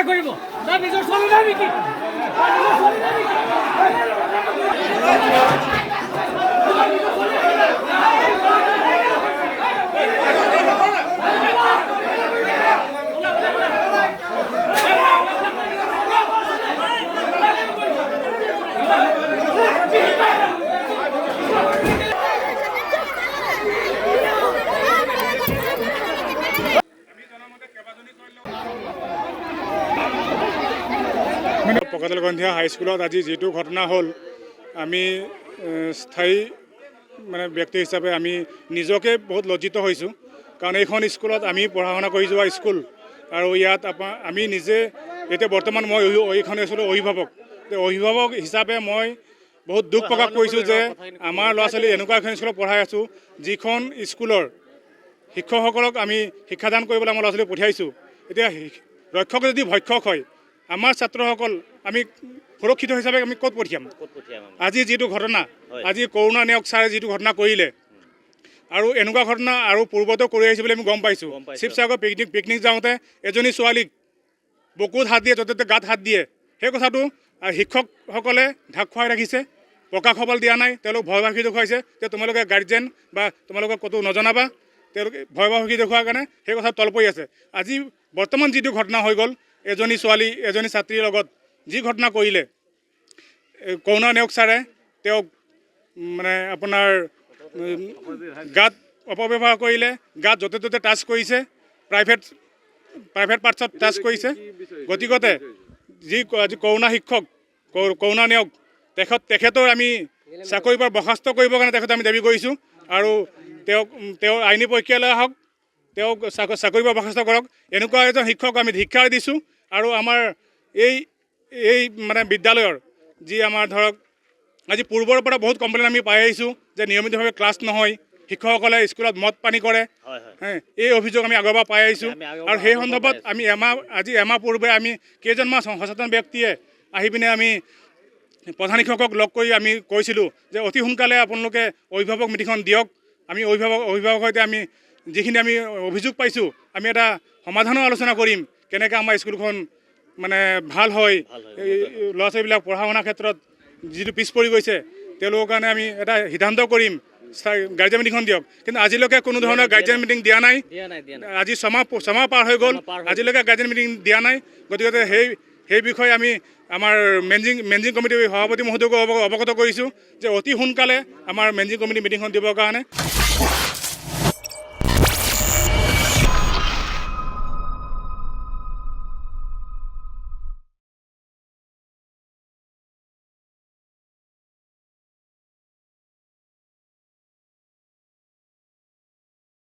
কৰিব না নিজৰ চলি নাই নেকি পকাতেলগন্ধিয়া হাইস্কুলত আজি যিটো ঘটনা হ'ল আমি স্থায়ী ব্যক্তি হিচাপে আমি নিজকে বহুত লজ্জিত হৈছোঁ কাৰণ এইখন স্কুলত আমি পঢ়া শুনা কৰি যোৱা স্কুল আৰু ইয়াত আমি নিজে এতিয়া বৰ্তমান মই এইখন স্কুলৰ অভিভাৱক হিচাপে মই বহুত দুখ প্ৰকাশ কৰিছোঁ যে আমাৰ ল'ৰা ছোৱালী এনেকুৱা এখন স্কুলত পঢ়াই আছোঁ যিখন স্কুলৰ শিক্ষকসকলক আমি শিক্ষাদান কৰিবলৈ আমাৰ ল'ৰা ছোৱালী পঠিয়াইছোঁ এতিয়া ৰক্ষক যদি ভক্ষক হয় আমাৰ ছাত্ৰসকল আমি সুৰক্ষিত হিচাপে আমি ক'ত পঠিয়াম আজি যিটো ঘটনা আজি কৰোণা নেওগ ছাৰে যিটো ঘটনা কৰিলে আৰু এনেকুৱা ঘটনা আৰু পূৰ্বতেও কৰি আহিছে বুলি আমি গম পাইছোঁ শিৱসাগৰ পিকনিক যাওঁতে এজনী ছোৱালীক বুকুত হাত দিয়ে য'তে ত'তে গাত হাত দিয়ে সেই কথাটো শিক্ষকসকলে ঢাক খুৱাই ৰাখিছে প্ৰকাশ খবৰ দিয়া নাই তেওঁলোক ভয়ভাসী দেখুৱাইছে যে তোমালোকে গাৰ্জেন বা তোমালোকে ক'তো নজনাবা তেওঁলোকে ভয়ভাসী দেখুওৱাৰ কাৰণে সেই কথা তল পৰি আছে আজি বৰ্তমান যিটো ঘটনা হৈ গ'ল এজনী ছোৱালী এজনী ছাত্ৰীৰ লগত যি ঘটনা কৰিলে কৰোণা নেওগ ছাৰে তেওঁক আপোনাৰ গাত অপব্যৱহাৰ কৰিলে গাত য'তে ত'তে টাচ কৰিছে প্ৰাইভেট পাৰ্টছত টাচ কৰিছে গতিকতে যি আজি কৰোণা শিক্ষক কৰোণা নেওগ তেখেতৰ আমি চাকৰিৰ পৰা বৰ্খাস্ত কৰিবৰ কাৰণে তেখেতক আমি দাবী কৰিছোঁ আৰু তেওঁৰ আইনী প্ৰক্ৰিয়ালৈ আহক তেওঁক চাকৰিৰ পৰা বৰ্খাস্ত কৰক এনেকুৱা এজন শিক্ষক আমি ধিক্কাৰ দিছোঁ আৰু আমাৰ এই বিদ্যালয়ৰ যি আমাৰ ধৰক আজি পূৰ্বৰ পৰা বহুত কমপ্লেইন আমি পাই আহিছোঁ যে নিয়মিতভাৱে ক্লাছ নহয় শিক্ষকসকলে স্কুলত মদ পানী কৰে এই অভিযোগ আমি আগৰ পৰা পাই আহিছোঁ আৰু সেই সন্দৰ্ভত আমি আজি এমাহ পূৰ্বে আমি কেইজনমান সচেতন ব্যক্তিয়ে আহি পিনে আমি প্ৰধান শিক্ষকক লগ কৰি আমি কৈছিলোঁ যে অতি সোনকালে আপোনালোকে অভিভাৱক মিটিংখন দিয়ক আমি অভিভাৱকৰ সৈতে আমি যিখিনি আমি অভিযোগ পাইছোঁ আমি এটা সমাধানৰ আলোচনা কৰিম কেনেকৈ আমাৰ স্কুলখন ভাল হয় ল'ৰা ছোৱালীবিলাক পঢ়া শুনাৰ ক্ষেত্ৰত যিটো পিছ পৰি গৈছে তেওঁলোকৰ কাৰণে আমি এটা সিদ্ধান্ত কৰিম গাৰ্জেন মিটিংখন দিয়ক কিন্তু আজিলৈকে কোনো ধৰণৰ গাৰ্জেন মিটিং দিয়া নাই আজি ছমাহ পাৰ হৈ গ'ল আজিলৈকে গাৰ্জেন মিটিং দিয়া নাই গতিকে সেই বিষয়ে আমি আমাৰ মেনেজিং কমিটিৰ সভাপতি মহোদয়কো অৱগত কৰিছোঁ যে অতি সোনকালে আমাৰ মেনেজিং কমিটি মিটিংখন দিবৰ কাৰণে